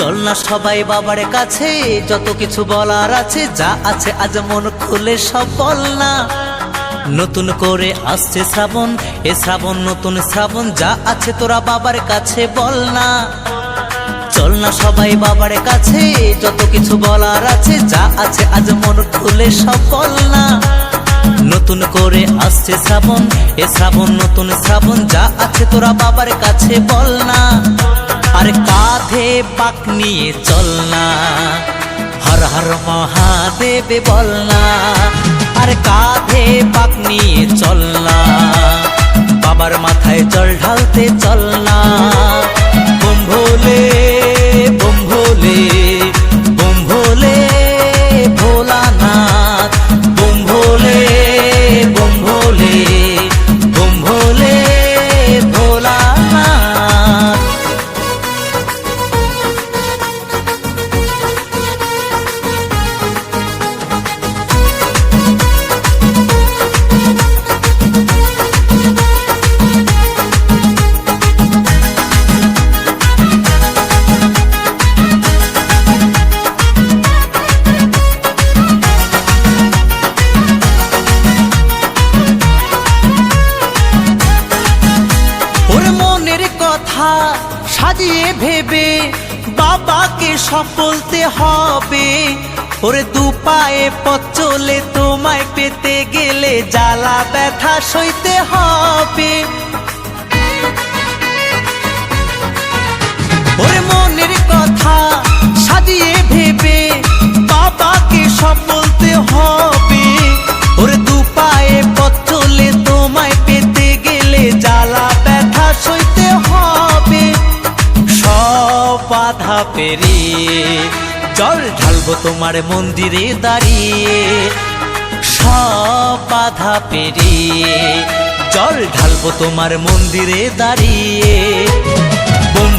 চল না সবাই বাবার কাছে, যত কিছু বলার আছে, যা আছে আজ মন খুলে সব বল না। নতুন করে আসছে শ্রাবণ, এ শ্রাবণ নতুন শ্রাবণ, যা আছে তোরা বাবার কাছে বল না। চল না সবাই বাবার কাছে, যত কিছু বলার আছে, যা আছে আজ মন খুলে সব বল না। নতুন করে আসছে শ্রাবণ, এ শ্রাবণ নতুন শ্রাবণ, যা আছে তোরা বাবার কাছে বল না। আরে কাঁধে পাক নিয়ে চল না, হর হর মহাদেব বল না। আরে কাঁধে পাক নিয়ে চল না, বাবার মাথায় জল ঢালতে চল না। বোম ভোলে বোম ভোলে বোম ভোলে ভোলানাথ, বোম ভোলে বোম ভোলে বোম ভোলে ভোলানাথ। কথা সাজিয়ে ভেবে বাবাকে সব বলতে হবে। ওরে দু পায়ে পথ চলে তোমায় পেতে গেলে জ্বালা ব্যথা সইতে হবে। ওরে মনের কথা সাজিয়ে ভেবে বাবাকে সব বলতে হবে। ওরে দু পায়ে পথ চলে তোমায় পেতে গেলে জ্বালা ব্যথা সইতে হবে। সব বাধা পেরিয়ে জল ঢালবো তোমার মন্দিরে দাঁড়িয়ে। সব বাধা পেরিয়ে জল ঢালবো তোমার মন্দিরে দাঁড়িয়ে। বোম